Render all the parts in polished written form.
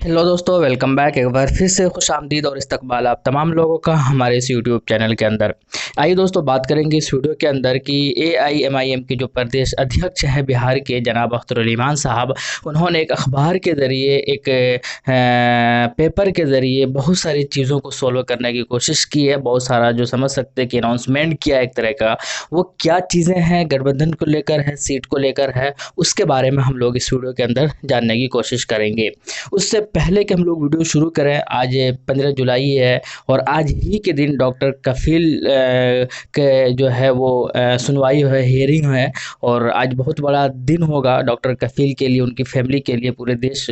Hello दोस्तों, welcome back. एक बार फिर से खुशामदीद और इस्तकबाल आप तमाम लोगों का हमारे इस यूट्यूब चैनल के अंदर। आइए दोस्तों, बात करेंगे इस वीडियो के अंदर कि एआईएमआईएम के जो प्रदेश अध्यक्ष हैं बिहार के जनाब अख्तर अली ईमान साहब, उन्होंने एक अखबार के ज़रिए एक पेपर के ज़रिए बहुत सारी चीज़ों को सॉल्व करने की कोशिश की है। बहुत सारा जो समझ सकते हैं कि अनाउंसमेंट किया एक तरह का, वो क्या चीज़ें हैं, गठबंधन को लेकर है, सीट को लेकर है, उसके बारे में हम लोग इस वीडियो के अंदर जानने की कोशिश करेंगे। उससे पहले कि हम लोग वीडियो शुरू करें, आज 15 जुलाई है और आज ही के दिन डॉक्टर कफील के जो है वो सुनवाई है, हियरिंग है। और आज बहुत बड़ा दिन होगा डॉक्टर कफील के लिए, उनकी फैमिली के लिए, पूरे देश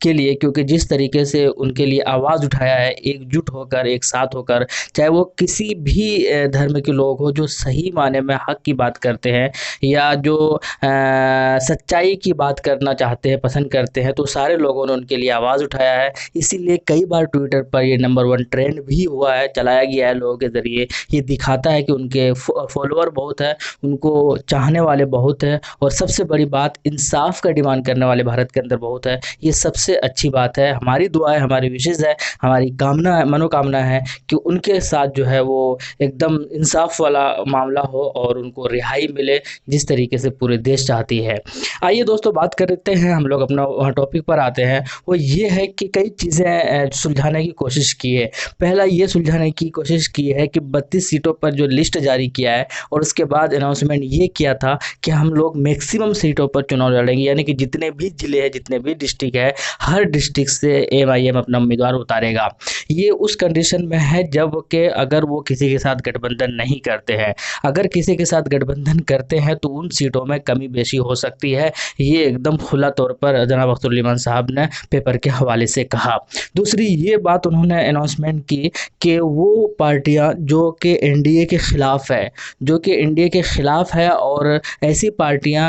के लिए, क्योंकि जिस तरीके से उनके लिए आवाज़ उठाया है एकजुट होकर, एक साथ होकर, चाहे वो किसी भी धर्म के लोग हो जो सही माने में हक की बात करते हैं या जो सच्चाई की बात करना चाहते हैं, पसंद करते हैं, तो सारे लोगों ने उनके लिए आवाज़ उठाया है। इसीलिए कई बार ट्विटर पर ये नंबर 1 ट्रेंड भी हुआ है, चलाया गया है लोगों के ज़रिए। ये दिखाता है कि उनके फॉलोअर बहुत है, उनको चाहने वाले बहुत हैं और सबसे बड़ी बात, इंसाफ का डिमांड करने वाले भारत के अंदर बहुत है। ये सबसे अच्छी बात है। हमारी दुआ है, हमारी विशेष है, हमारी कामना है, मनोकामना है कि उनके साथ जो है वो एकदम इंसाफ वाला मामला हो और उनको रिहाई मिले, जिस तरीके से पूरे देश चाहती है। आइए दोस्तों, बात करते हैं, हम लोग अपना टॉपिक पर आते हैं। वो ये है कि कई चीज़ें सुलझाने की कोशिश की है। पहला ये सुलझाने की कोशिश की है कि 32 सीटों पर जो लिस्ट जारी किया है और उसके बाद अनाउंसमेंट ये किया था कि हम लोग मैक्सिमम सीटों पर चुनाव लड़ेंगे, यानी कि जितने भी ज़िले हैं, जितने भी डिस्ट्रिक्ट है, हर डिस्ट्रिक्ट से एमआईएम अपना उम्मीदवार उतारेगा। ये उस कंडीशन में है जब कि अगर वो किसी के साथ गठबंधन नहीं करते हैं। अगर किसी के साथ गठबंधन करते हैं तो उन सीटों में कमी बेशी हो सकती है। ये एकदम खुला तौर पर जनाब अख्तर अली ईमान साहब ने पेपर के हवाले से कहा। दूसरी ये बात उन्होंने अनाउंसमेंट की कि वो पार्टियां जो कि एनडीए के ख़िलाफ़ है, जो कि एनडीए के ख़िलाफ़ है और ऐसी पार्टियां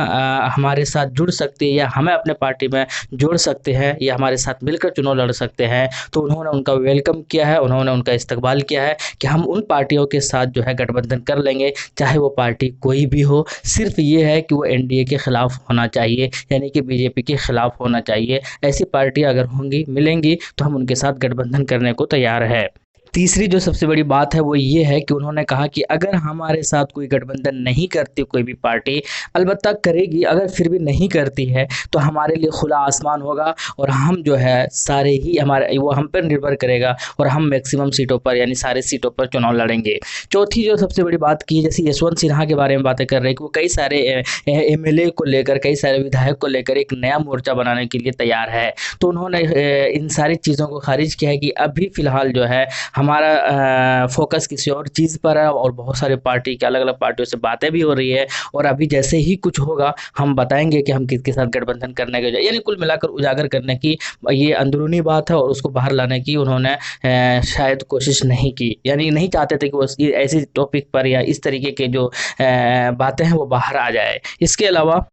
हमारे साथ जुड़ सकती है या हमें अपने पार्टी में जोड़ सकते हैं या हमारे साथ मिलकर चुनाव लड़ सकते हैं। तो उन्होंने उनका वेलकम किया है, उन्होंने उनका इस्तकबाल किया है कि हम उन पार्टियों के साथ जो है गठबंधन कर लेंगे, चाहे वो पार्टी कोई भी हो। सिर्फ ये है कि वो एनडीए के ख़िलाफ़ होना चाहिए, यानी कि बीजेपी के ख़िलाफ़ होना चाहिए। ऐसी पार्टियां अगर होंगी, मिलेंगी, तो हम उनके साथ गठबंधन करने को तैयार है। तीसरी जो सबसे बड़ी बात है वो ये है कि उन्होंने कहा कि अगर हमारे साथ कोई गठबंधन नहीं करती कोई भी पार्टी, अलबत्ता करेगी, अगर फिर भी नहीं करती है तो हमारे लिए खुला आसमान होगा और हम जो है सारे ही हमारे वो हम पर निर्भर करेगा और हम मैक्सिमम सीटों पर यानी सारे सीटों पर चुनाव लड़ेंगे। चौथी जो सबसे बड़ी बात की, जैसे यशवंत सिन्हा के बारे में बातें कर रहे हैं कि वो कई सारे एमएलए को लेकर, कई सारे विधायक को लेकर एक नया मोर्चा बनाने के लिए तैयार है। तो उन्होंने इन सारी चीज़ों को खारिज किया है कि अभी फ़िलहाल जो है हमारा फोकस किसी और चीज़ पर है और बहुत सारे पार्टी के अलग अलग पार्टियों से बातें भी हो रही है और अभी जैसे ही कुछ होगा हम बताएंगे कि हम किसके साथ गठबंधन करने के, यानी कुल मिलाकर उजागर करने की ये अंदरूनी बात है और उसको बाहर लाने की उन्होंने शायद कोशिश नहीं की, यानी नहीं चाहते थे कि वो ऐसी टॉपिक पर या इस तरीके के जो बातें हैं वो बाहर आ जाए। इसके अलावा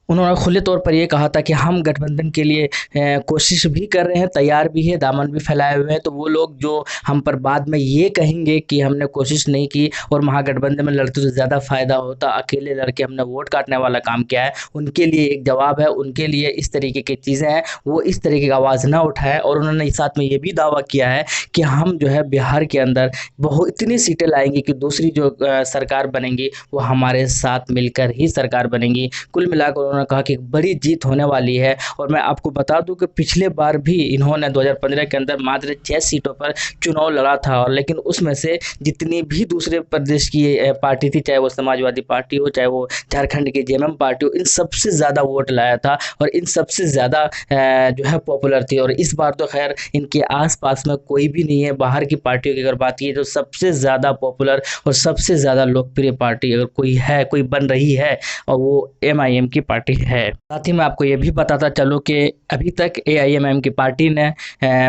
उन्होंने खुले तौर पर ये कहा था कि हम गठबंधन के लिए कोशिश भी कर रहे हैं, तैयार भी है, दामन भी फैलाए हुए हैं। तो वो लोग जो हम पर बाद में ये कहेंगे कि हमने कोशिश नहीं की और महागठबंधन में लड़ते तो ज़्यादा फ़ायदा होता, अकेले लड़के हमने वोट काटने वाला काम किया है, उनके लिए एक जवाब है, उनके लिए इस तरीके की चीज़ें हैं, वो इस तरीके की आवाज़ ना उठाएं। और उन्होंने साथ में ये भी दावा किया है कि हम जो है बिहार के अंदर बहुत इतनी सीटें लाएंगे कि दूसरी जो सरकार बनेंगी वो हमारे साथ मिलकर ही सरकार बनेगी। कुल मिलाकर उन्होंने कहा कि बड़ी जीत होने वाली है। और मैं आपको बता दूं कि पिछले बार भी इन्होंने 2015 के अंदर मात्र 6 सीटों पर चुनाव लड़ा था, और लेकिन उसमें से जितनी भी दूसरे प्रदेश की पार्टी थी, चाहे वो समाजवादी पार्टी हो, चाहे वो झारखंड की जेएमएम पार्टी हो, इन सबसे ज़्यादा वोट लाया था और इन सबसे ज़्यादा जो है पॉपुलर थी। और इस बार तो खैर इनके आसपास में कोई भी नहीं है। बाहर की पार्टियों की अगर बात की तो सबसे ज़्यादा पॉपुलर और सबसे ज़्यादा लोकप्रिय पार्टी अगर कोई है, कोई बन रही है, और वो एमआईएम की पार्टी है। साथ ही मैं आपको ये भी बताता चलूँ कि अभी तक एआईएमआईएम की पार्टी ने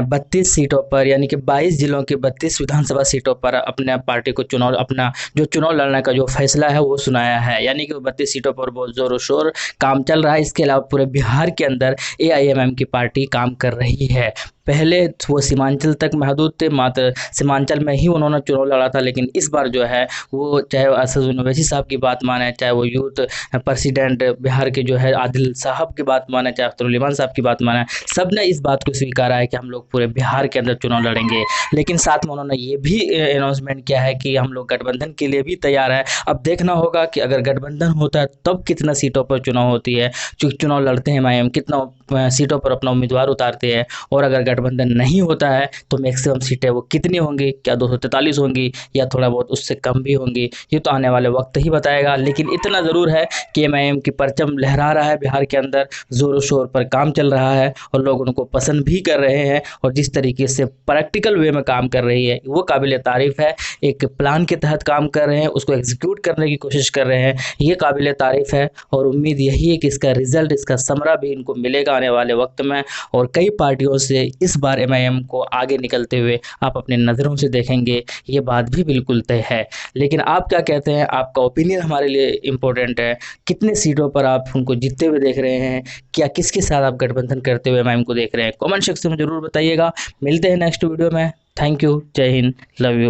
32 सीटों पर, यानी कि 22 जिलों की 32 विधानसभा सीटों पर अपने पार्टी को चुनाव, अपना जो चुनाव लड़ने का जो फैसला है वो सुनाया है। यानी कि 32 सीटों पर बहुत ज़ोरों शोर काम चल रहा है। इसके अलावा पूरे बिहार के अंदर एआईएमआईएम की पार्टी काम कर रही है। पहले वो सीमांचल तक महदूद थे, मात्र सीमांचल में ही उन्होंने चुनाव लड़ा था। लेकिन इस बार जो है वो चाहे असदुद्दीन ओवैसी साहब की बात माने, चाहे वो यूथ प्रेसिडेंट बिहार के जो है आदिल साहब की बात माने, चाहे अख्तर उल इमान साहब की बात माने, सब ने इस बात को स्वीकारा है कि हम लोग पूरे बिहार के अंदर चुनाव लड़ेंगे। लेकिन साथ में उन्होंने ये भी अनाउंसमेंट किया है कि हम लोग गठबंधन के लिए भी तैयार है। अब देखना होगा कि अगर गठबंधन होता है तब कितना सीटों पर चुनाव होती है, चूँकि चुनाव लड़ते हैं एमआईएम, कितना सीटों पर अपना उम्मीदवार उतारते हैं, और अगर गठबंधन नहीं होता है तो मैक्सिमम सीटें वो कितनी होंगी, क्या 243 होंगी या थोड़ा बहुत उससे कम भी होंगी, ये तो आने वाले वक्त ही बताएगा। लेकिन इतना ज़रूर है कि एमआईएम की परचम लहरा रहा है बिहार के अंदर, ज़ोरों शोर पर काम चल रहा है और लोग उनको पसंद भी कर रहे हैं, और जिस तरीके से प्रैक्टिकल वे में काम कर रही है वो काबिल तारीफ़ है। एक प्लान के तहत काम कर रहे हैं, उसको एग्जीक्यूट करने की कोशिश कर रहे हैं, ये काबिल तारीफ़ है। और उम्मीद यही है कि इसका रिजल्ट, इसका समरा भी इनको मिलेगा आने वाले वक्त में। और कई पार्टियों से इस बार एमआईएम को आगे निकलते हुए आप अपने नज़रों से देखेंगे, ये बात भी बिल्कुल तय है। लेकिन आप क्या कहते हैं? आपका ओपिनियन हमारे लिए इम्पोर्टेंट है। कितने सीटों पर आप उनको जीतते हुए देख रहे हैं? क्या किसके साथ आप गठबंधन करते हुए एमआईएम को देख रहे हैं? कमेंट सेक्शन में ज़रूर बताइएगा। मिलते हैं नेक्स्ट वीडियो में। Thank you. जय हिंद। Love you.